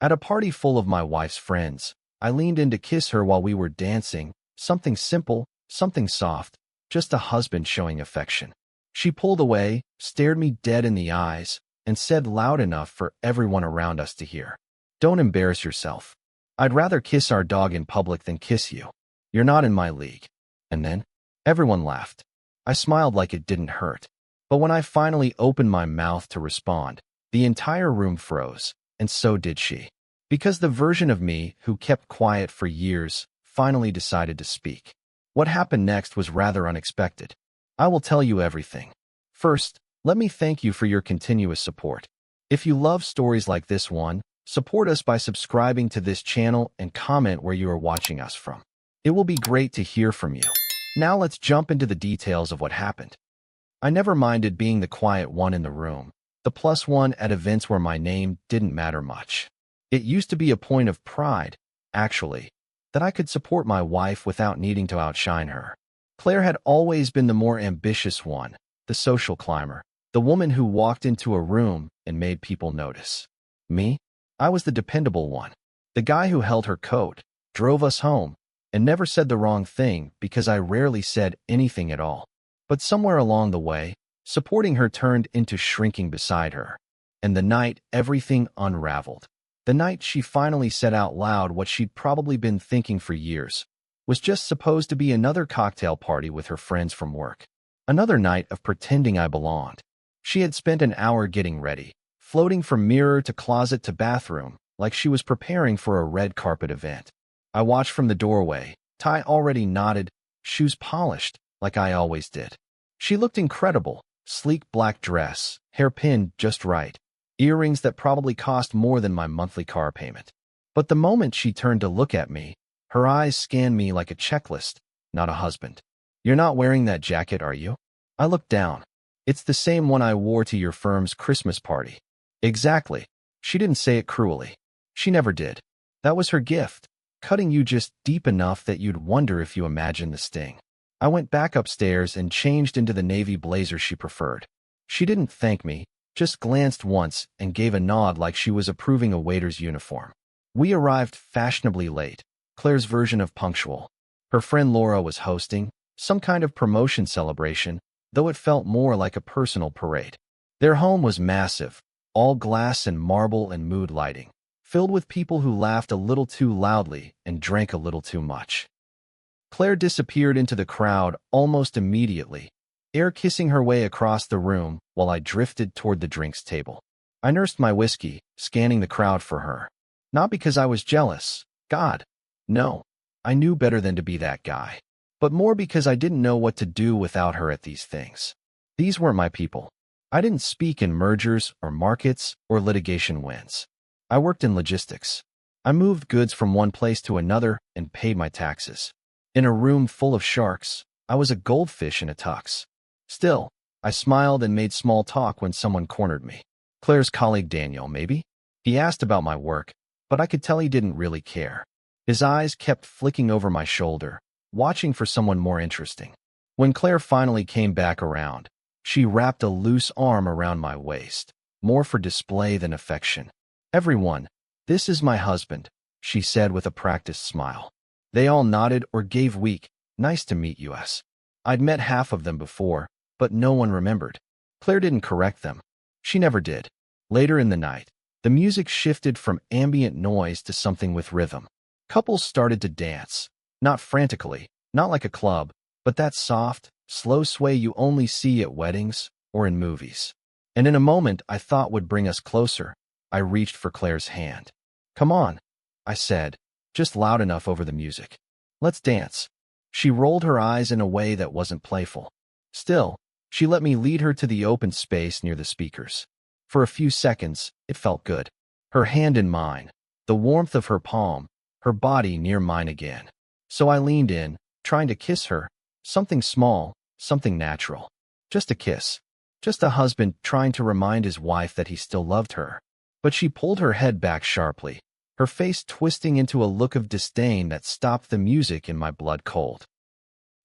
At a party full of my wife's friends, I leaned in to kiss her while we were dancing, something simple, something soft, just a husband showing affection. She pulled away, stared me dead in the eyes, and said loud enough for everyone around us to hear, "Don't embarrass yourself. I'd rather kiss our dog in public than kiss you. You're not in my league." And then, everyone laughed. I smiled like it didn't hurt. But when I finally opened my mouth to respond, the entire room froze, and so did she. Because the version of me who kept quiet for years finally decided to speak. What happened next was rather unexpected. I will tell you everything. First, let me thank you for your continuous support. If you love stories like this one, support us by subscribing to this channel and comment where you are watching us from. It will be great to hear from you. Now let's jump into the details of what happened. I never minded being the quiet one in the room, the plus one at events where my name didn't matter much. It used to be a point of pride, actually, that I could support my wife without needing to outshine her. Claire had always been the more ambitious one, the social climber, the woman who walked into a room and made people notice. Me? I was the dependable one, the guy who held her coat, drove us home, and never said the wrong thing because I rarely said anything at all. But somewhere along the way, supporting her turned into shrinking beside her. And the night everything unraveled, the night she finally said out loud what she'd probably been thinking for years, was just supposed to be another cocktail party with her friends from work. Another night of pretending I belonged. She had spent an hour getting ready, floating from mirror to closet to bathroom, like she was preparing for a red carpet event. I watched from the doorway, tie already knotted, shoes polished, like I always did. She looked incredible, sleek black dress, hair pinned just right, earrings that probably cost more than my monthly car payment. But the moment she turned to look at me, her eyes scanned me like a checklist, not a husband. "You're not wearing that jacket, are you?" I looked down. "It's the same one I wore to your firm's Christmas party." "Exactly." She didn't say it cruelly. She never did. "That was her gift, cutting you just deep enough that you'd wonder if you imagined the sting." I went back upstairs and changed into the navy blazer she preferred. She didn't thank me, just glanced once and gave a nod like she was approving a waiter's uniform. We arrived fashionably late, Claire's version of punctual. Her friend Laura was hosting, some kind of promotion celebration, though it felt more like a personal parade. Their home was massive, all glass and marble and mood lighting, filled with people who laughed a little too loudly and drank a little too much. Claire disappeared into the crowd almost immediately, air kissing her way across the room while I drifted toward the drinks table. I nursed my whiskey, scanning the crowd for her. Not because I was jealous. God, no. I knew better than to be that guy. But more because I didn't know what to do without her at these things. These weren't my people. I didn't speak in mergers or markets or litigation wins. I worked in logistics. I moved goods from one place to another and paid my taxes. In a room full of sharks, I was a goldfish in a tux. Still, I smiled and made small talk when someone cornered me. Claire's colleague Daniel, maybe? He asked about my work, but I could tell he didn't really care. His eyes kept flicking over my shoulder, watching for someone more interesting. When Claire finally came back around, she wrapped a loose arm around my waist, more for display than affection. "Everyone, this is my husband," she said with a practiced smile. They all nodded or gave weak, "Nice to meet you, us." I'd met half of them before, but no one remembered. Claire didn't correct them. She never did. Later in the night, the music shifted from ambient noise to something with rhythm. Couples started to dance, not frantically, not like a club, but that soft, slow sway you only see at weddings or in movies. And in a moment I thought would bring us closer, I reached for Claire's hand. "Come on," I said, just loud enough over the music. "Let's dance." She rolled her eyes in a way that wasn't playful. Still, she let me lead her to the open space near the speakers. For a few seconds, it felt good. Her hand in mine, the warmth of her palm, her body near mine again. So I leaned in, trying to kiss her, something small, something natural. Just a kiss. Just a husband trying to remind his wife that he still loved her. But she pulled her head back sharply, her face twisting into a look of disdain that stopped the music in my blood cold.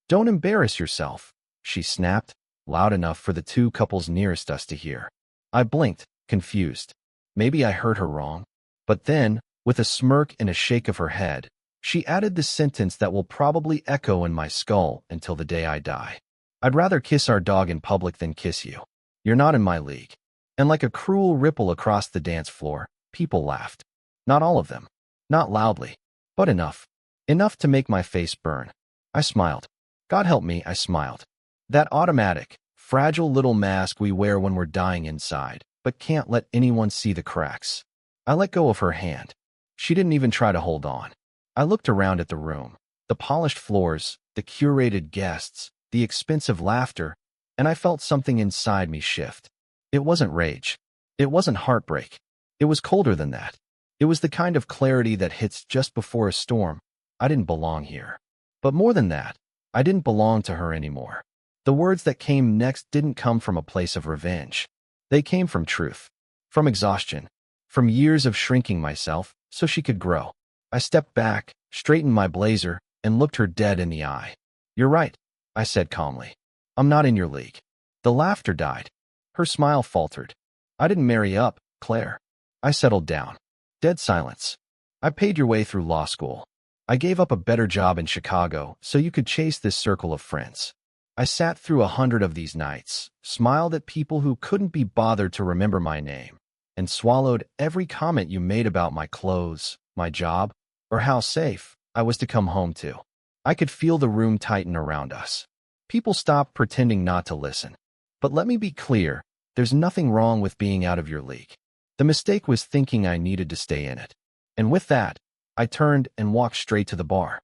"Don't embarrass yourself," she snapped, loud enough for the two couples nearest us to hear. I blinked, confused. Maybe I heard her wrong. But then, With a smirk and a shake of her head, she added the sentence that will probably echo in my skull until the day I die. I'd rather kiss our dog in public than kiss you. You're not in my league. And like a cruel ripple across the dance floor, people laughed. Not all of them. Not loudly. But enough. Enough to make my face burn. I smiled. God help me, I smiled. That automatic, fragile little mask we wear when we're dying inside, but can't let anyone see the cracks. I let go of her hand. She didn't even try to hold on. I looked around at the room, the polished floors, the curated guests, the expensive laughter, and I felt something inside me shift. It wasn't rage. It wasn't heartbreak. It was colder than that. It was the kind of clarity that hits just before a storm. I didn't belong here. But more than that, I didn't belong to her anymore. The words that came next didn't come from a place of revenge. They came from truth, from exhaustion, from years of shrinking myself so she could grow. I stepped back, straightened my blazer, and looked her dead in the eye. You're right, I said calmly. I'm not in your league. The laughter died. Her smile faltered. I didn't marry up, Claire. I settled down. Dead silence. I paid your way through law school. I gave up a better job in Chicago so you could chase this circle of friends. I sat through 100 of these nights, smiled at people who couldn't be bothered to remember my name, and swallowed every comment you made about my clothes, my job, or how safe I was to come home to. I could feel the room tighten around us. People stopped pretending not to listen. But let me be clear, there's nothing wrong with being out of your league. The mistake was thinking I needed to stay in it. And with that, I turned and walked straight to the bar.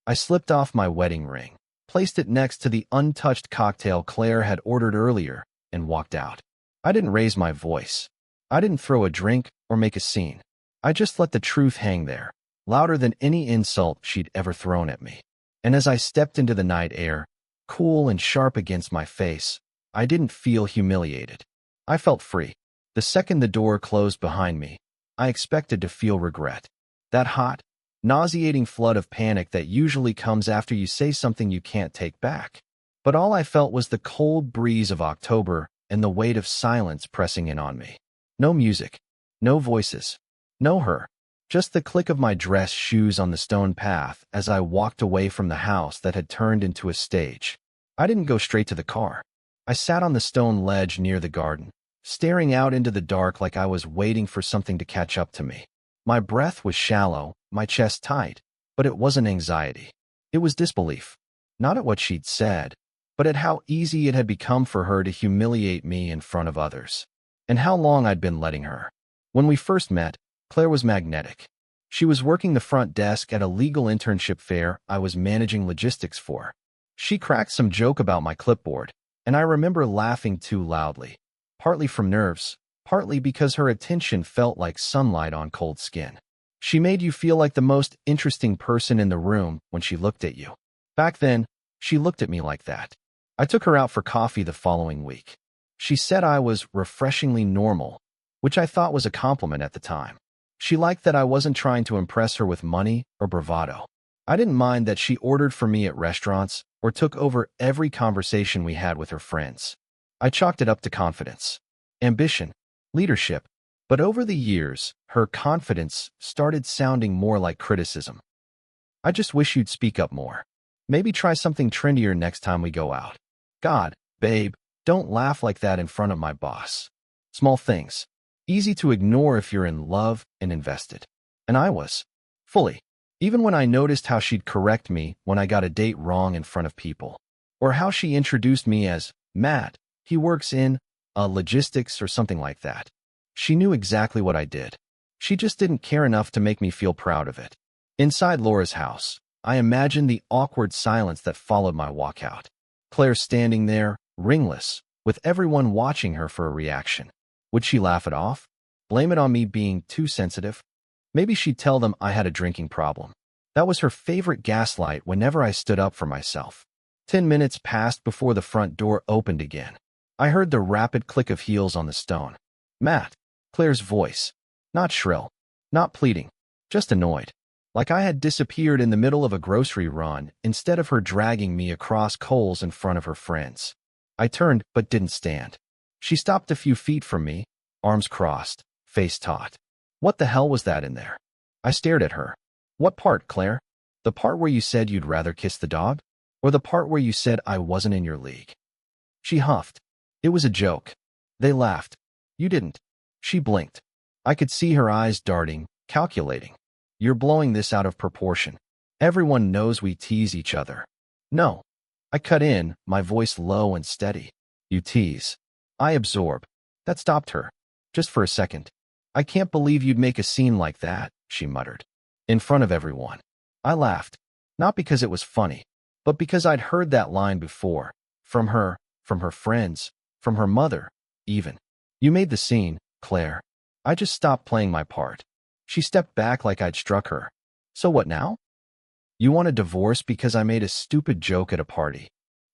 I slipped off my wedding ring, placed it next to the untouched cocktail Claire had ordered earlier, and walked out. I didn't raise my voice. I didn't throw a drink or make a scene. I just let the truth hang there, louder than any insult she'd ever thrown at me. And as I stepped into the night air, cool and sharp against my face, I didn't feel humiliated. I felt free. The second the door closed behind me, I expected to feel regret. That hot, nauseating flood of panic that usually comes after you say something you can't take back. But all I felt was the cold breeze of October and the weight of silence pressing in on me. No music, no voices, no her. Just the click of my dress shoes on the stone path as I walked away from the house that had turned into a stage. I didn't go straight to the car. I sat on the stone ledge near the garden, staring out into the dark like I was waiting for something to catch up to me. My breath was shallow, my chest tight, but it wasn't anxiety. It was disbelief. Not at what she'd said, but at how easy it had become for her to humiliate me in front of others. And how long I'd been letting her. When we first met, Claire was magnetic. She was working the front desk at a legal internship fair I was managing logistics for. She cracked some joke about my clipboard, and I remember laughing too loudly, partly from nerves, partly because her attention felt like sunlight on cold skin. She made you feel like the most interesting person in the room when she looked at you. Back then, she looked at me like that. I took her out for coffee the following week. She said I was refreshingly normal, which I thought was a compliment at the time. She liked that I wasn't trying to impress her with money or bravado. I didn't mind that she ordered for me at restaurants or took over every conversation we had with her friends. I chalked it up to confidence, ambition, leadership, but over the years, her confidence started sounding more like criticism. I just wish you'd speak up more. Maybe try something trendier next time we go out. God, babe, don't laugh like that in front of my boss. Small things. Easy to ignore if you're in love and invested. And I was. Fully. Even when I noticed how she'd correct me when I got a date wrong in front of people. Or how she introduced me as Matt. He works in logistics or something like that. She knew exactly what I did. She just didn't care enough to make me feel proud of it. Inside Laura's house, I imagined the awkward silence that followed my walkout. Claire standing there, ringless, with everyone watching her for a reaction. Would she laugh it off? Blame it on me being too sensitive? Maybe she'd tell them I had a drinking problem. That was her favorite gaslight whenever I stood up for myself. 10 minutes passed before the front door opened again. I heard the rapid click of heels on the stone. Matt, Claire's voice. Not shrill, not pleading, just annoyed. Like I had disappeared in the middle of a grocery run instead of her dragging me across Kohl's in front of her friends. I turned but didn't stand. She stopped a few feet from me, arms crossed, face taut. What the hell was that in there? I stared at her. What part, Claire? The part where you said you'd rather kiss the dog? Or the part where you said I wasn't in your league? She huffed. It was a joke. They laughed. You didn't. She blinked. I could see her eyes darting, calculating. You're blowing this out of proportion. Everyone knows we tease each other. No. I cut in, my voice low and steady. You tease. I absorb. That stopped her. Just for a second. I can't believe you'd make a scene like that, she muttered. In front of everyone. I laughed. Not because it was funny, but because I'd heard that line before. From her friends, from her mother, even. You made the scene, Claire. I just stopped playing my part. She stepped back like I'd struck her. So what now? You want a divorce because I made a stupid joke at a party.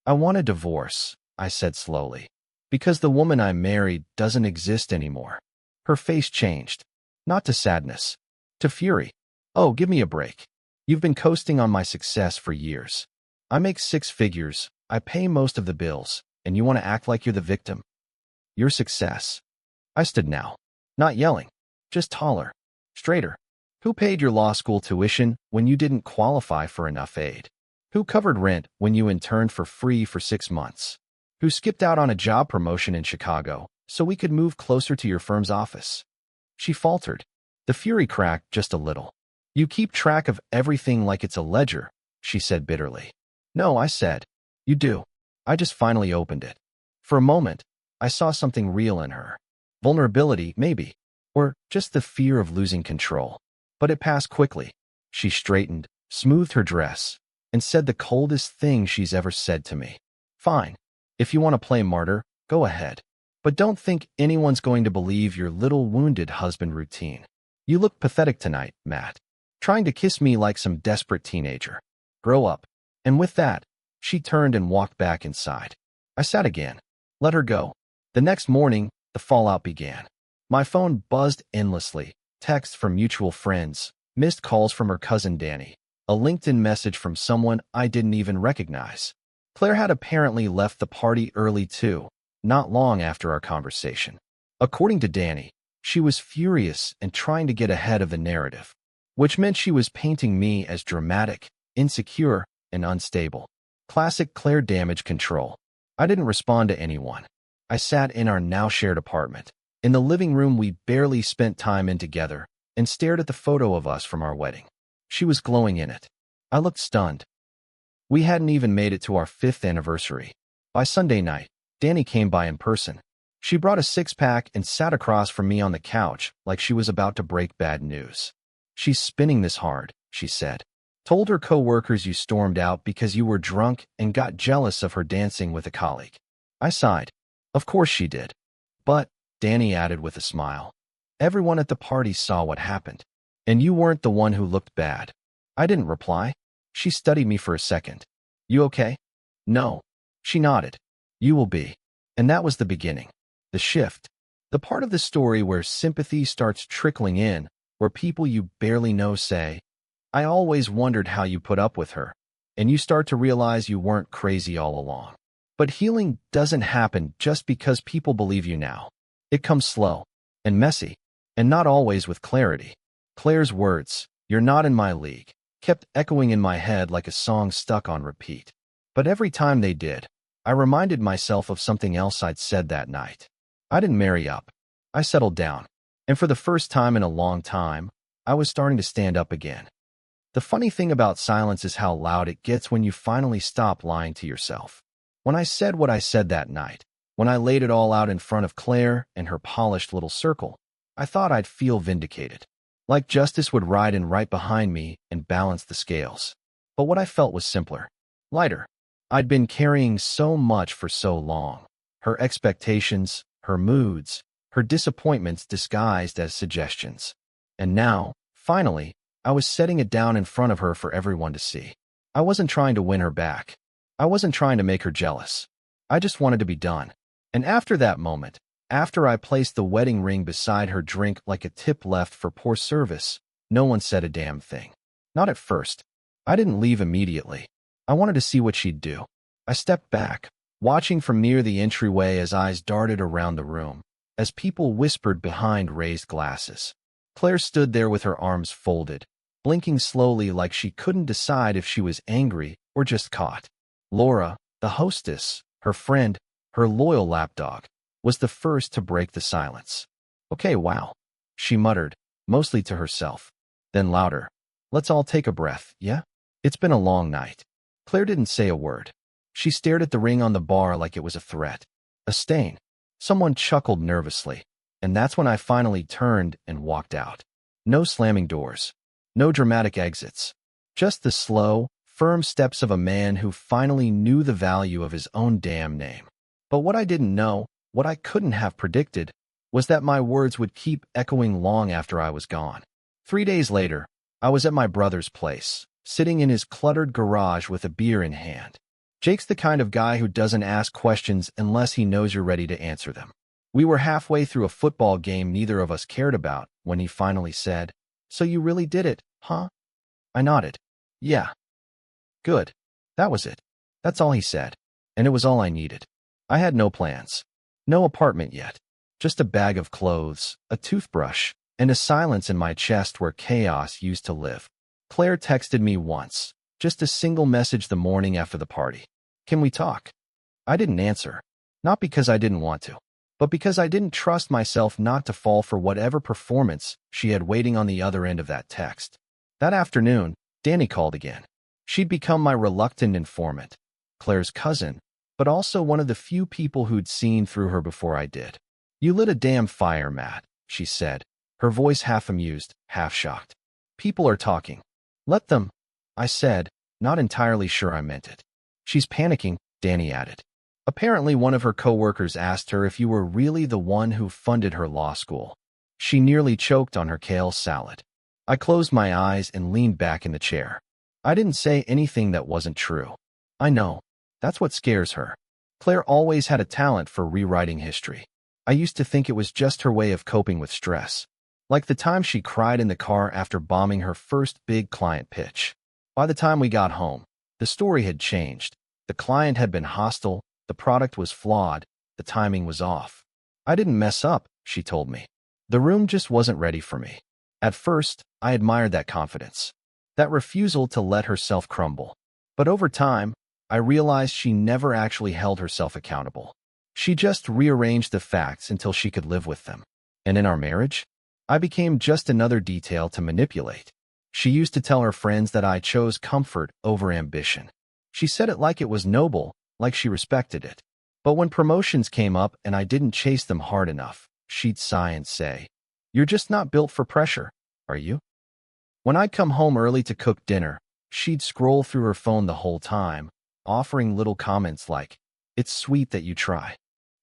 I want a divorce, I said slowly. Because the woman I married doesn't exist anymore. Her face changed. Not to sadness. To fury. Oh, give me a break. You've been coasting on my success for years. I make 6 figures, I pay most of the bills, and you want to act like you're the victim. Your success. I stood now. Not yelling. Just taller. Straighter. Who paid your law school tuition when you didn't qualify for enough aid? Who covered rent when you interned for free for 6 months? Who skipped out on a job promotion in Chicago so we could move closer to your firm's office? She faltered. The fury cracked just a little. You keep track of everything like it's a ledger, she said bitterly. No, I said. You do. I just finally opened it. For a moment, I saw something real in her. Vulnerability, maybe. Or just the fear of losing control. But it passed quickly. She straightened, smoothed her dress, and said the coldest thing she's ever said to me. Fine. If you want to play martyr, go ahead. But don't think anyone's going to believe your little wounded husband routine. You look pathetic tonight, Matt. Trying to kiss me like some desperate teenager. Grow up. And with that, she turned and walked back inside. I sat again. Let her go. The next morning, the fallout began. My phone buzzed endlessly. Texts from mutual friends, missed calls from her cousin Danny, a LinkedIn message from someone I didn't even recognize. Claire had apparently left the party early too, not long after our conversation. According to Danny, she was furious and trying to get ahead of the narrative, which meant she was painting me as dramatic, insecure, and unstable. Classic Claire damage control. I didn't respond to anyone. I sat in our now shared apartment, in the living room we barely spent time in together, and stared at the photo of us from our wedding. She was glowing in it. I looked stunned. We hadn't even made it to our 5th anniversary. By Sunday night, Danny came by in person. She brought a 6-pack and sat across from me on the couch like she was about to break bad news. She's spinning this hard, she said. Told her co-workers you stormed out because you were drunk and got jealous of her dancing with a colleague. I sighed. Of course she did. But, Danny added with a smile, everyone at the party saw what happened. And you weren't the one who looked bad. I didn't reply. She studied me for a second. You okay? No. She nodded. You will be. And that was the beginning. The shift. The part of the story where sympathy starts trickling in, where people you barely know say, I always wondered how you put up with her. And you start to realize you weren't crazy all along. But healing doesn't happen just because people believe you now. It comes slow and messy, and not always with clarity. Claire's words, "You're not in my league," kept echoing in my head like a song stuck on repeat. But every time they did, I reminded myself of something else I'd said that night. I didn't marry up. I settled down. And for the first time in a long time, I was starting to stand up again. The funny thing about silence is how loud it gets when you finally stop lying to yourself. When I said what I said that night, when I laid it all out in front of Claire and her polished little circle, I thought I'd feel vindicated. Like justice would ride in right behind me and balance the scales. But what I felt was simpler. Lighter. I'd been carrying so much for so long. Her expectations, her moods, her disappointments disguised as suggestions. And now, finally, I was setting it down in front of her for everyone to see. I wasn't trying to win her back. I wasn't trying to make her jealous. I just wanted to be done. And after that moment, after I placed the wedding ring beside her drink like a tip left for poor service, no one said a damn thing. Not at first. I didn't leave immediately. I wanted to see what she'd do. I stepped back, watching from near the entryway as eyes darted around the room, as people whispered behind raised glasses. Claire stood there with her arms folded, blinking slowly like she couldn't decide if she was angry or just caught. Laura, the hostess, her friend, her loyal lapdog, was the first to break the silence. "Okay, wow," she muttered, mostly to herself. Then louder, "Let's all take a breath, yeah? It's been a long night." Claire didn't say a word. She stared at the ring on the bar like it was a threat. A stain. Someone chuckled nervously, and that's when I finally turned and walked out. No slamming doors. No dramatic exits. Just the slow, firm steps of a man who finally knew the value of his own damn name. But what I didn't know, what I couldn't have predicted, was that my words would keep echoing long after I was gone. 3 days later, I was at my brother's place, sitting in his cluttered garage with a beer in hand. Jake's the kind of guy who doesn't ask questions unless he knows you're ready to answer them. We were halfway through a football game neither of us cared about when he finally said, "So you really did it, huh?" I nodded. "Yeah." "Good." That was it. That's all he said. And it was all I needed. I had no plans. No apartment yet. Just a bag of clothes, a toothbrush, and a silence in my chest where chaos used to live. Claire texted me once, just a single message the morning after the party. "Can we talk?" I didn't answer. Not because I didn't want to, but because I didn't trust myself not to fall for whatever performance she had waiting on the other end of that text. That afternoon, Danny called again. She'd become my reluctant informant, Claire's cousin, but also one of the few people who'd seen through her before I did. "You lit a damn fire, Matt," she said, her voice half amused, half shocked. "People are talking." "Let them," I said, not entirely sure I meant it. "She's panicking," Danny added. "Apparently one of her coworkers asked her if you were really the one who funded her law school." She nearly choked on her kale salad. I closed my eyes and leaned back in the chair. I didn't say anything that wasn't true. I know. That's what scares her. Claire always had a talent for rewriting history. I used to think it was just her way of coping with stress. Like the time she cried in the car after bombing her first big client pitch. By the time we got home, the story had changed. The client had been hostile, the product was flawed, the timing was off. "I didn't mess up," she told me. "The room just wasn't ready for me." At first, I admired that confidence, that refusal to let herself crumble. But over time, I realized she never actually held herself accountable. She just rearranged the facts until she could live with them. And in our marriage, I became just another detail to manipulate. She used to tell her friends that I chose comfort over ambition. She said it like it was noble, like she respected it. But when promotions came up and I didn't chase them hard enough, she'd sigh and say, "You're just not built for pressure, are you?" When I'd come home early to cook dinner, she'd scroll through her phone the whole time, offering little comments like, "It's sweet that you try."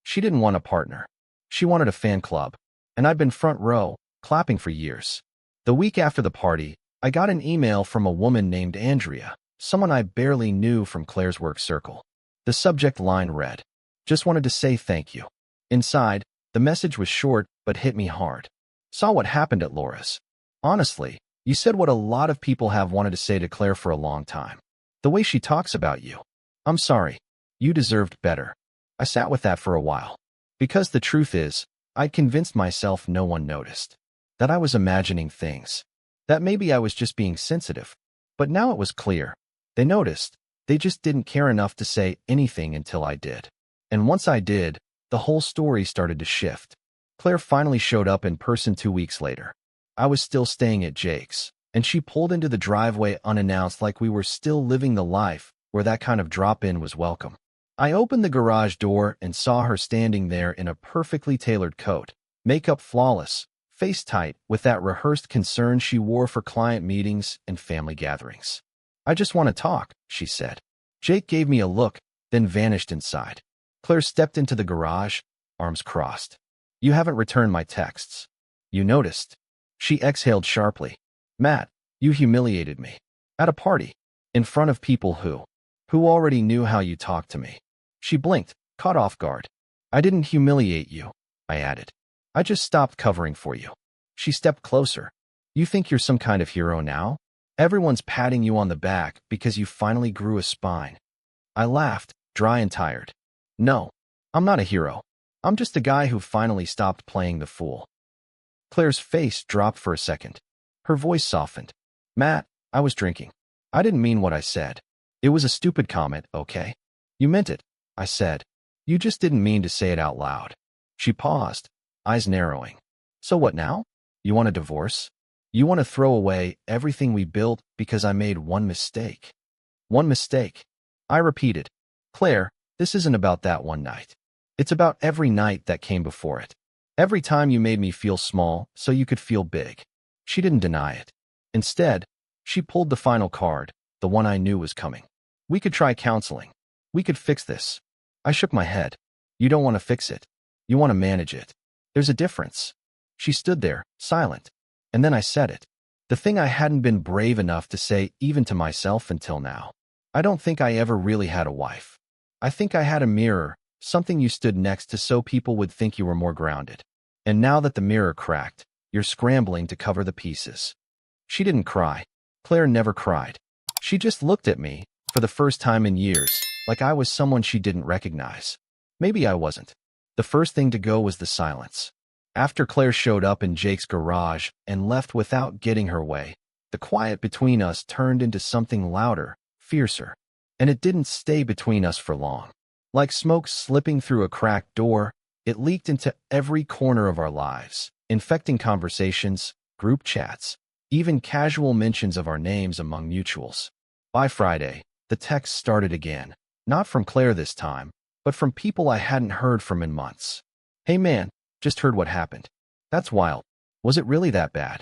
She didn't want a partner. She wanted a fan club, and I'd been front row, clapping for years. The week after the party, I got an email from a woman named Andrea, someone I barely knew from Claire's work circle. The subject line read, "Just wanted to say thank you." Inside, the message was short but hit me hard. "Saw what happened at Laura's. Honestly, you said what a lot of people have wanted to say to Claire for a long time. The way she talks about you. I'm sorry. You deserved better." I sat with that for a while. Because the truth is, I'd convinced myself no one noticed. That I was imagining things. That maybe I was just being sensitive. But now it was clear. They noticed. They just didn't care enough to say anything until I did. And once I did, the whole story started to shift. Claire finally showed up in person 2 weeks later. I was still staying at Jake's, and she pulled into the driveway unannounced like we were still living the life where that kind of drop-in was welcome. I opened the garage door and saw her standing there in a perfectly tailored coat, makeup flawless, face tight with that rehearsed concern she wore for client meetings and family gatherings. "I just want to talk," she said. Jake gave me a look, then vanished inside. Claire stepped into the garage, arms crossed. "You haven't returned my texts. You noticed." She exhaled sharply. "Matt, you humiliated me. At a party. In front of people who already knew how you talked to me." She blinked, caught off guard. "I didn't humiliate you," I added. "I just stopped covering for you." She stepped closer. "You think you're some kind of hero now? Everyone's patting you on the back because you finally grew a spine." I laughed, dry and tired. "No, I'm not a hero. I'm just a guy who finally stopped playing the fool." Claire's face dropped for a second. Her voice softened. Matt, I was drinking. I didn't mean what I said. It was a stupid comment, okay? You meant it, I said. You just didn't mean to say it out loud. She paused, eyes narrowing. So what now? You want a divorce? You want to throw away everything we built because I made one mistake? One mistake. I repeated. Claire, this isn't about that one night. It's about every night that came before it. Every time you made me feel small so you could feel big. She didn't deny it. Instead, she pulled the final card, the one I knew was coming. We could try counseling. We could fix this. I shook my head. You don't want to fix it. You want to manage it. There's a difference. She stood there, silent. And then I said it. The thing I hadn't been brave enough to say even to myself until now. I don't think I ever really had a wife. I think I had a mirror, something you stood next to so people would think you were more grounded. And now that the mirror cracked, you're scrambling to cover the pieces. She didn't cry. Claire never cried. She just looked at me, for the first time in years, like I was someone she didn't recognize. Maybe I wasn't. The first thing to go was the silence. After Claire showed up in Jake's garage and left without getting her way, the quiet between us turned into something louder, fiercer. And it didn't stay between us for long. Like smoke slipping through a cracked door, it leaked into every corner of our lives, infecting conversations, group chats, even casual mentions of our names among mutuals. By Friday, the texts started again, not from Claire this time, but from people I hadn't heard from in months. Hey man, just heard what happened. That's wild. Was it really that bad?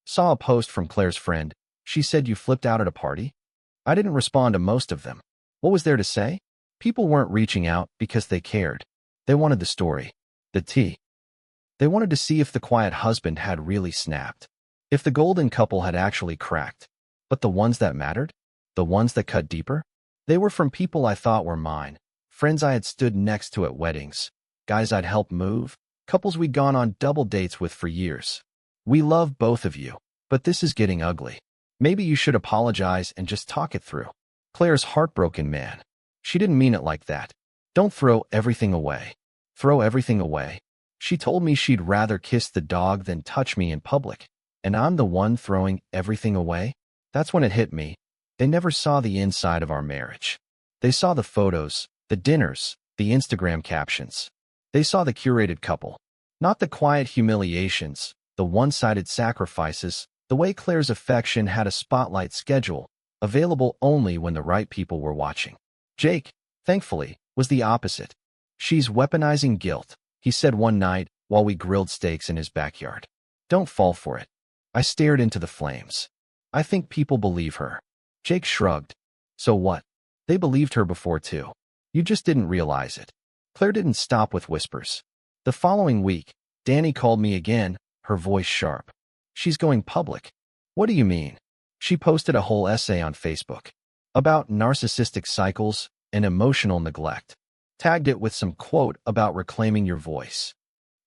Saw a post from Claire's friend. She said you flipped out at a party? I didn't respond to most of them. What was there to say? People weren't reaching out because they cared. They wanted the story. The tea. They wanted to see if the quiet husband had really snapped. If the golden couple had actually cracked. But the ones that mattered? The ones that cut deeper? They were from people I thought were mine. Friends I had stood next to at weddings. Guys I'd helped move. Couples we'd gone on double dates with for years. We love both of you, but this is getting ugly. Maybe you should apologize and just talk it through. Claire's heartbroken, man. She didn't mean it like that. Don't throw everything away. Throw everything away. She told me she'd rather kiss the dog than touch me in public. And I'm the one throwing everything away? That's when it hit me. They never saw the inside of our marriage. They saw the photos, the dinners, the Instagram captions. They saw the curated couple. Not the quiet humiliations, the one-sided sacrifices, the way Claire's affection had a spotlight schedule, available only when the right people were watching. Jake, thankfully, was the opposite. She's weaponizing guilt, he said one night while we grilled steaks in his backyard. Don't fall for it. I stared into the flames. I think people believe her. Jake shrugged. So what? They believed her before too. You just didn't realize it. Claire didn't stop with whispers. The following week, Danny called me again, her voice sharp. She's going public. What do you mean? She posted a whole essay on Facebook about narcissistic cycles and emotional neglect. Tagged it with some quote about reclaiming your voice.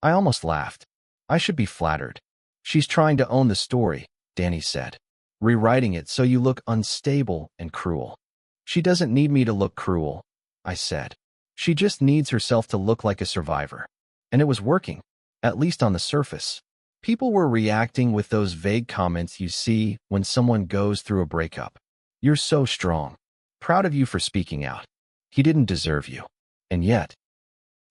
I almost laughed. I should be flattered. She's trying to own the story, Danny said. Rewriting it so you look unstable and cruel. She doesn't need me to look cruel, I said. She just needs herself to look like a survivor. And it was working, at least on the surface. People were reacting with those vague comments you see when someone goes through a breakup. You're so strong. Proud of you for speaking out. He didn't deserve you. And yet,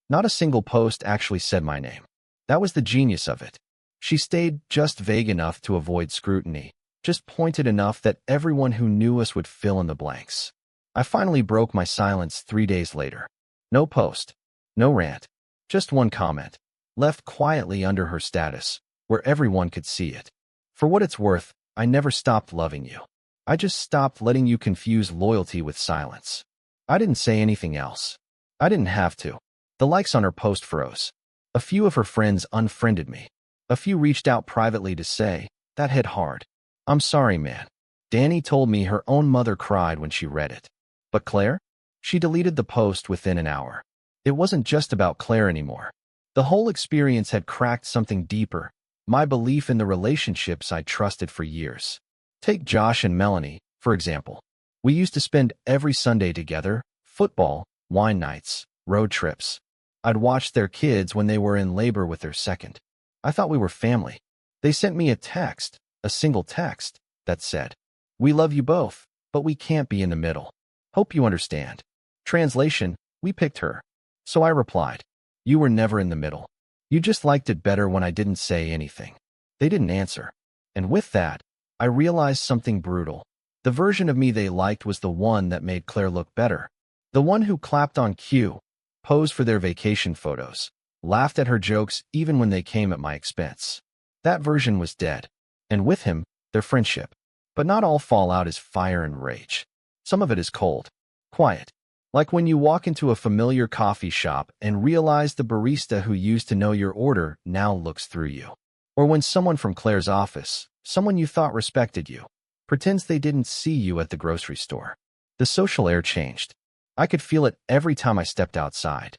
not a single post actually said my name. That was the genius of it. She stayed just vague enough to avoid scrutiny, just pointed enough that everyone who knew us would fill in the blanks. I finally broke my silence 3 days later. No post, no rant, just one comment, left quietly under her status, where everyone could see it. For what it's worth, I never stopped loving you. I just stopped letting you confuse loyalty with silence. I didn't say anything else. I didn't have to. The likes on her post froze. A few of her friends unfriended me. A few reached out privately to say, that hit hard. I'm sorry, man. Danny told me her own mother cried when she read it. But Claire? She deleted the post within an hour. It wasn't just about Claire anymore. The whole experience had cracked something deeper, my belief in the relationships I trusted for years. Take Josh and Melanie, for example. We used to spend every Sunday together, football, wine nights, road trips. I'd watch their kids when they were in labor with their second. I thought we were family. They sent me a text, a single text, that said, "We love you both, but we can't be in the middle. Hope you understand." Translation, we picked her. So I replied, "You were never in the middle. You just liked it better when I didn't say anything." They didn't answer. And with that, I realized something brutal. The version of me they liked was the one that made Claire look better. The one who clapped on cue, posed for their vacation photos, laughed at her jokes even when they came at my expense. That version was dead. And with him, their friendship. But not all fallout is fire and rage. Some of it is cold, quiet. Like when you walk into a familiar coffee shop and realize the barista who used to know your order now looks through you. Or when someone from Claire's office, someone you thought respected you, pretends they didn't see you at the grocery store. The social air changed. I could feel it every time I stepped outside.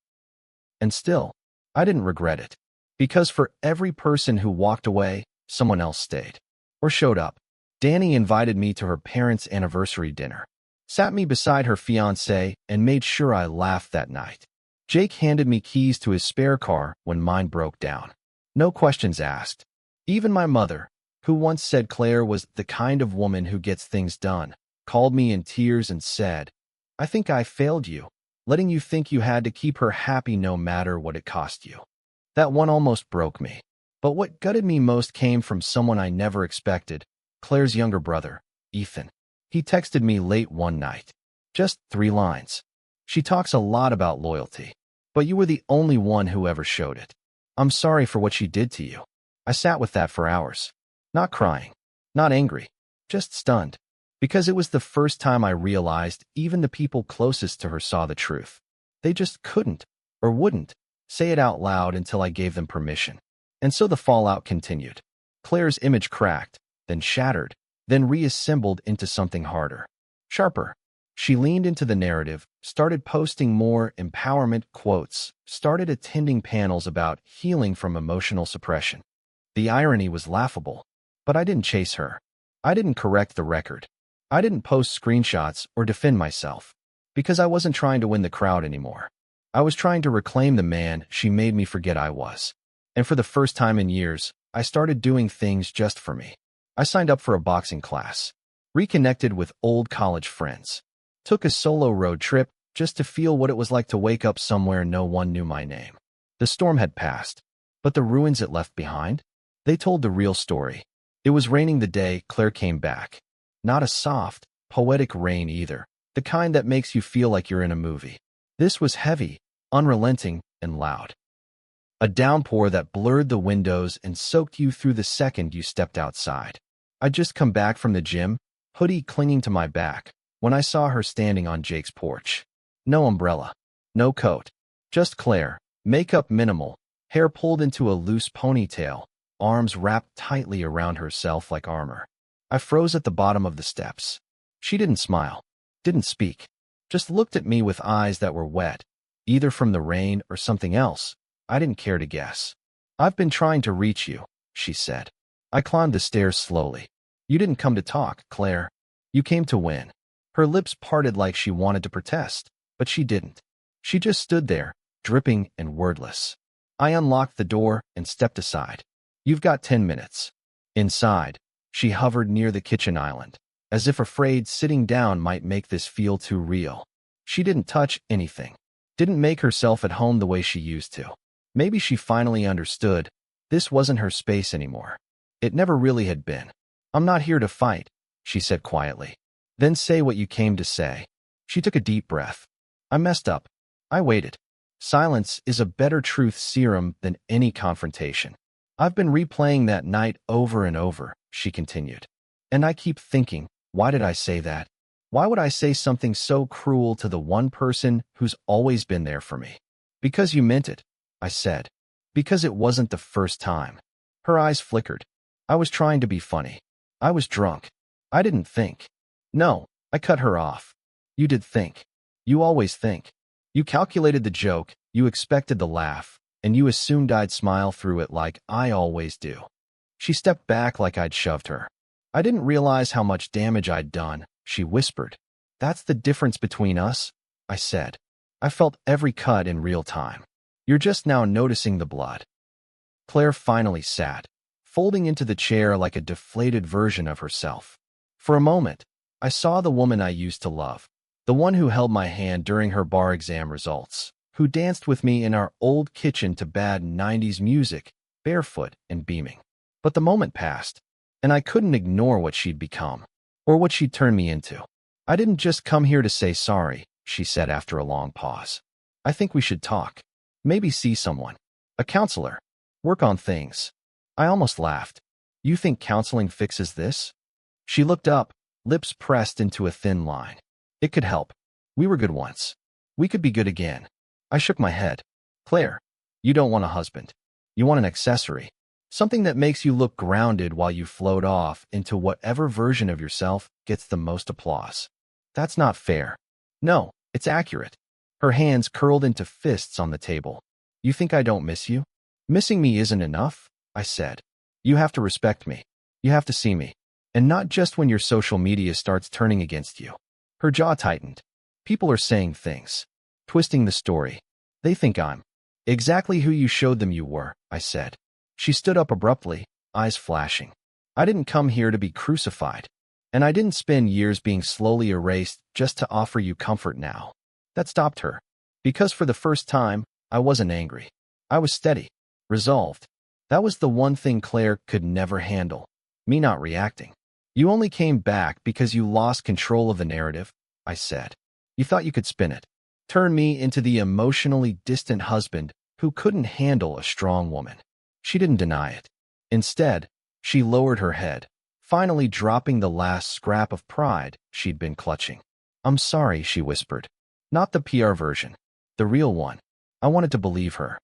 And still, I didn't regret it. Because for every person who walked away, someone else stayed. Or showed up. Danny invited me to her parents' anniversary dinner. Sat me beside her fiancé and made sure I laughed that night. Jake handed me keys to his spare car when mine broke down. No questions asked. Even my mother, who once said Claire was the kind of woman who gets things done, called me in tears and said, "I think I failed you, letting you think you had to keep her happy no matter what it cost you." That one almost broke me. But what gutted me most came from someone I never expected, Claire's younger brother, Ethan. He texted me late one night. Just 3 lines. "She talks a lot about loyalty, but you were the only one who ever showed it. I'm sorry for what she did to you." I sat with that for hours. Not crying, not angry, just stunned. Because it was the first time I realized even the people closest to her saw the truth. They just couldn't, or wouldn't, say it out loud until I gave them permission. And so the fallout continued. Claire's image cracked, then shattered, then reassembled into something harder, sharper. She leaned into the narrative, started posting more empowerment quotes, started attending panels about healing from emotional suppression. The irony was laughable, but I didn't chase her. I didn't correct the record. I didn't post screenshots or defend myself, because I wasn't trying to win the crowd anymore. I was trying to reclaim the man she made me forget I was. And for the first time in years, I started doing things just for me. I signed up for a boxing class, reconnected with old college friends, took a solo road trip just to feel what it was like to wake up somewhere no one knew my name. The storm had passed, but the ruins it left behind? They told the real story. It was raining the day Claire came back. Not a soft, poetic rain either, the kind that makes you feel like you're in a movie. This was heavy, unrelenting, and loud. A downpour that blurred the windows and soaked you through the second you stepped outside. I'd just come back from the gym, hoodie clinging to my back, when I saw her standing on Jake's porch. No umbrella, no coat, just Claire, makeup minimal, hair pulled into a loose ponytail, arms wrapped tightly around herself like armor. I froze at the bottom of the steps. She didn't smile, didn't speak, just looked at me with eyes that were wet, either from the rain or something else. I didn't care to guess. "I've been trying to reach you," she said. I climbed the stairs slowly. "You didn't come to talk, Claire. You came to win." Her lips parted like she wanted to protest, but she didn't. She just stood there, dripping and wordless. I unlocked the door and stepped aside. "You've got 10 minutes. Inside, she hovered near the kitchen island, as if afraid sitting down might make this feel too real. She didn't touch anything, didn't make herself at home the way she used to. Maybe she finally understood. This wasn't her space anymore. It never really had been. "I'm not here to fight," she said quietly. "Then say what you came to say." She took a deep breath. "I messed up. I waited. Silence is a better truth serum than any confrontation. I've been replaying that night over and over," she continued. "And I keep thinking, why did I say that? Why would I say something so cruel to the one person who's always been there for me?" "Because you meant it," I said. "Because it wasn't the first time." Her eyes flickered. "I was trying to be funny. I was drunk. I didn't think." "No," I cut her off. "You did think. You always think. You calculated the joke, you expected the laugh, and you assumed I'd smile through it like I always do." She stepped back like I'd shoved her. "I didn't realize how much damage I'd done," she whispered. "That's the difference between us," I said. "I felt every cut in real time. You're just now noticing the blood." Claire finally sat, folding into the chair like a deflated version of herself. For a moment, I saw the woman I used to love, the one who held my hand during her bar exam results, who danced with me in our old kitchen to bad 90s music, barefoot and beaming. But the moment passed, and I couldn't ignore what she'd become, or what she'd turned me into. I didn't just come here to say sorry, she said after a long pause. I think we should talk. Maybe see someone. A counselor. Work on things. I almost laughed. You think counseling fixes this? She looked up, lips pressed into a thin line. It could help. We were good once. We could be good again. I shook my head. Claire, you don't want a husband. You want an accessory. Something that makes you look grounded while you float off into whatever version of yourself gets the most applause. That's not fair. No, it's accurate. Her hands curled into fists on the table. You think I don't miss you? Missing me isn't enough, I said. You have to respect me. You have to see me. And not just when your social media starts turning against you. Her jaw tightened. People are saying things. Twisting the story. They think I'm exactly who you showed them you were, I said. She stood up abruptly, eyes flashing. I didn't come here to be crucified. And I didn't spend years being slowly erased just to offer you comfort now. That stopped her. Because for the first time, I wasn't angry. I was steady, resolved. That was the one thing Claire could never handle. Me not reacting. You only came back because you lost control of the narrative, I said. You thought you could spin it. Turn me into the emotionally distant husband who couldn't handle a strong woman. She didn't deny it. Instead, she lowered her head, finally dropping the last scrap of pride she'd been clutching. I'm sorry, she whispered. Not the PR version. The real one. I wanted to believe her.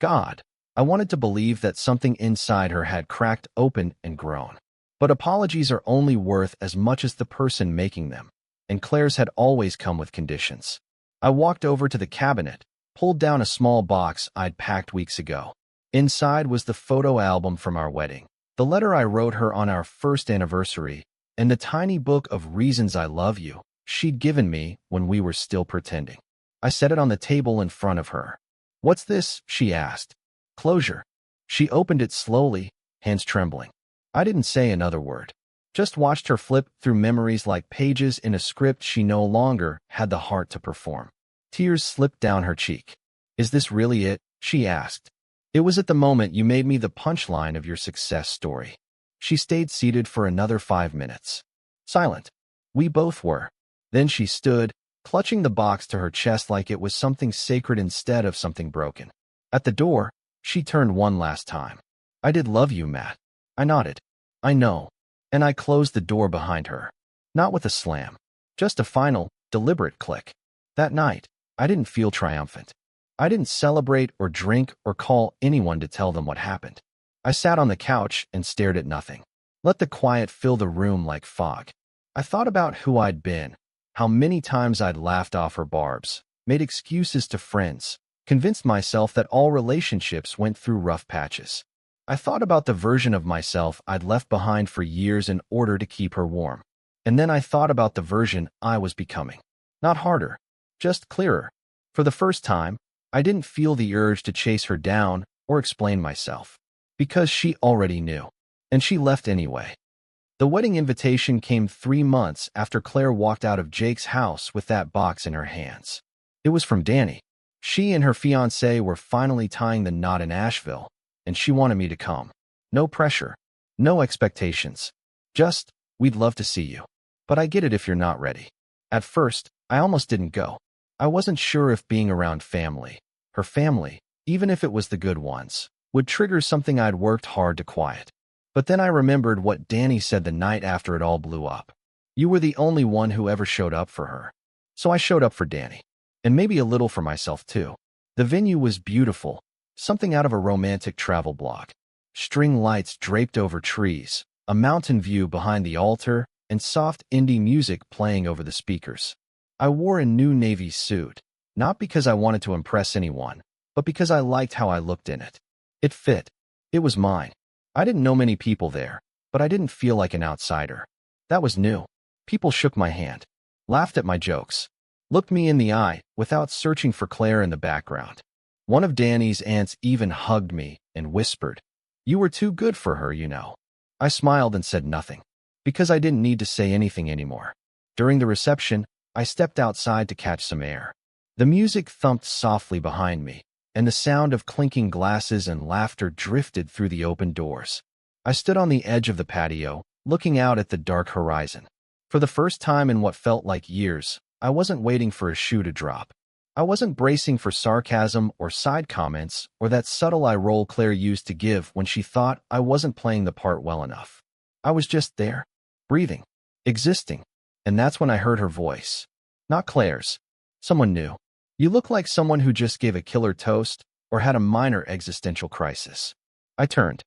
God, I wanted to believe that something inside her had cracked open and grown. But apologies are only worth as much as the person making them, and Claire's had always come with conditions. I walked over to the cabinet, pulled down a small box I'd packed weeks ago. Inside was the photo album from our wedding, the letter I wrote her on our first anniversary, and the tiny book of reasons I love you she'd given me when we were still pretending. I set it on the table in front of her. What's this? She asked. Closure. She opened it slowly, hands trembling. I didn't say another word. Just watched her flip through memories like pages in a script she no longer had the heart to perform. Tears slipped down her cheek. Is this really it? She asked. It was at the moment you made me the punchline of your success story. She stayed seated for another 5 minutes. Silent. We both were. Then she stood, clutching the box to her chest like it was something sacred instead of something broken. At the door, she turned one last time. I did love you, Matt. I nodded. I know. And I closed the door behind her. Not with a slam. Just a final, deliberate click. That night, I didn't feel triumphant. I didn't celebrate or drink or call anyone to tell them what happened. I sat on the couch and stared at nothing. Let the quiet fill the room like fog. I thought about who I'd been, how many times I'd laughed off her barbs, made excuses to friends, convinced myself that all relationships went through rough patches. I thought about the version of myself I'd left behind for years in order to keep her warm. And then I thought about the version I was becoming. Not harder, just clearer. For the first time, I didn't feel the urge to chase her down or explain myself. Because she already knew. And she left anyway. The wedding invitation came 3 months after Claire walked out of Jake's house with that box in her hands. It was from Danny. She and her fiancé were finally tying the knot in Asheville, and she wanted me to come. No pressure, no expectations. Just, we'd love to see you. But I get it if you're not ready. At first, I almost didn't go. I wasn't sure if being around family, her family, even if it was the good ones, would trigger something I'd worked hard to quiet. But then I remembered what Danny said the night after it all blew up. You were the only one who ever showed up for her. So I showed up for Danny. And maybe a little for myself too. The venue was beautiful, something out of a romantic travel blog. String lights draped over trees, a mountain view behind the altar, and soft indie music playing over the speakers. I wore a new navy suit, not because I wanted to impress anyone, but because I liked how I looked in it. It fit. It was mine. I didn't know many people there, but I didn't feel like an outsider. That was new. People shook my hand, laughed at my jokes, looked me in the eye without searching for Claire in the background. One of Danny's aunts even hugged me and whispered, You were too good for her, you know. I smiled and said nothing, because I didn't need to say anything anymore. During the reception, I stepped outside to catch some air. The music thumped softly behind me, and the sound of clinking glasses and laughter drifted through the open doors. I stood on the edge of the patio, looking out at the dark horizon. For the first time in what felt like years, I wasn't waiting for a shoe to drop. I wasn't bracing for sarcasm or side comments or that subtle eye roll Claire used to give when she thought I wasn't playing the part well enough. I was just there, breathing, existing, and that's when I heard her voice. Not Claire's. Someone new. You look like someone who just gave a killer toast or had a minor existential crisis. I turned.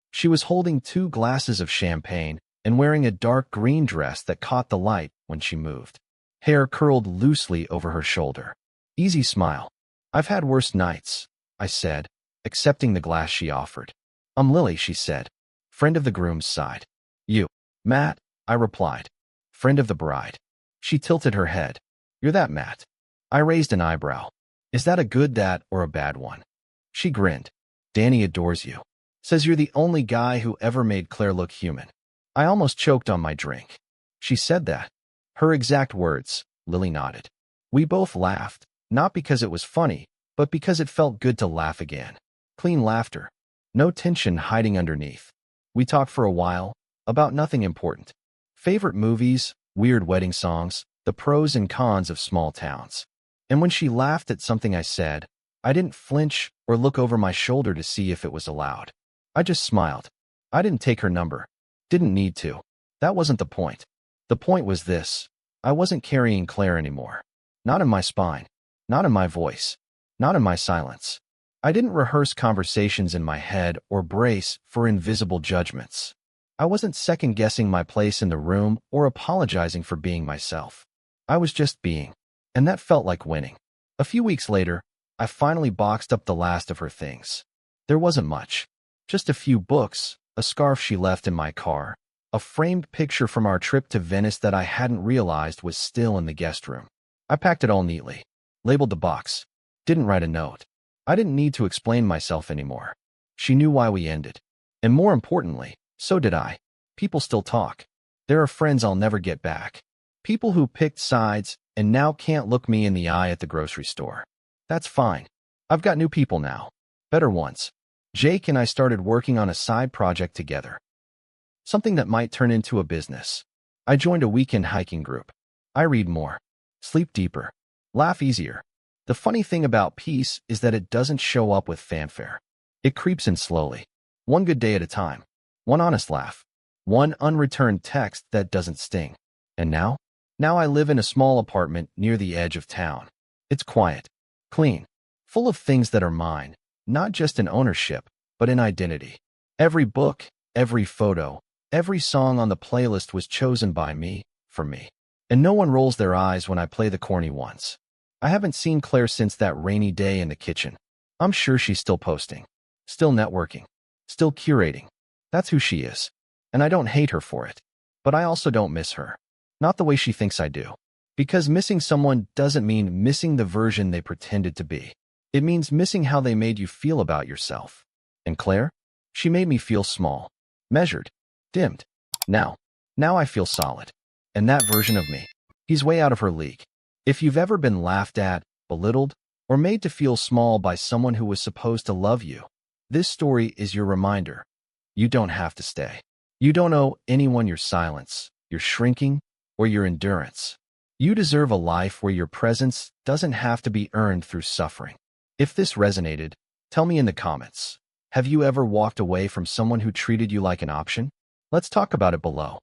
She was holding 2 glasses of champagne and wearing a dark green dress that caught the light when she moved. Hair curled loosely over her shoulder. Easy smile. I've had worse nights, I said, accepting the glass she offered. I'm Lily, she said, friend of the groom's side. You, Matt, I replied, friend of the bride. She tilted her head. You're that Matt. I raised an eyebrow. Is that a good that or a bad one? She grinned. Danny adores you. Says you're the only guy who ever made Claire look human. I almost choked on my drink. She said that. Her exact words. Lily nodded. We both laughed, not because it was funny, but because it felt good to laugh again. Clean laughter. No tension hiding underneath. We talked for a while, about nothing important. Favorite movies, weird wedding songs, the pros and cons of small towns. And when she laughed at something I said, I didn't flinch or look over my shoulder to see if it was allowed. I just smiled. I didn't take her number. Didn't need to. That wasn't the point. The point was this. I wasn't carrying Claire anymore. Not in my spine. Not in my voice. Not in my silence. I didn't rehearse conversations in my head or brace for invisible judgments. I wasn't second-guessing my place in the room or apologizing for being myself. I was just being. And that felt like winning. A few weeks later, I finally boxed up the last of her things. There wasn't much. Just a few books, a scarf she left in my car, a framed picture from our trip to Venice that I hadn't realized was still in the guest room. I packed it all neatly, labeled the box, didn't write a note. I didn't need to explain myself anymore. She knew why we ended. And more importantly, so did I. People still talk. There are friends I'll never get back. People who picked sides and now can't look me in the eye at the grocery store. That's fine. I've got new people now. Better ones. Jake and I started working on a side project together. Something that might turn into a business. I joined a weekend hiking group. I read more. Sleep deeper. Laugh easier. The funny thing about peace is that it doesn't show up with fanfare. It creeps in slowly. One good day at a time. One honest laugh. One unreturned text that doesn't sting. And now? Now I live in a small apartment near the edge of town. It's quiet. Clean. Full of things that are mine. Not just in ownership, but in identity. Every book, every photo, every song on the playlist was chosen by me, for me. And no one rolls their eyes when I play the corny ones. I haven't seen Claire since that rainy day in the kitchen. I'm sure she's still posting. Still networking. Still curating. That's who she is. And I don't hate her for it. But I also don't miss her. Not the way she thinks I do. Because missing someone doesn't mean missing the version they pretended to be. It means missing how they made you feel about yourself. And Claire? She made me feel small, measured, dimmed. Now I feel solid. And that version of me, he's way out of her league. If you've ever been laughed at, belittled, or made to feel small by someone who was supposed to love you, this story is your reminder. You don't have to stay. You don't owe anyone your silence, your shrinking, or your endurance. You deserve a life where your presence doesn't have to be earned through suffering. If this resonated, tell me in the comments. Have you ever walked away from someone who treated you like an option? Let's talk about it below.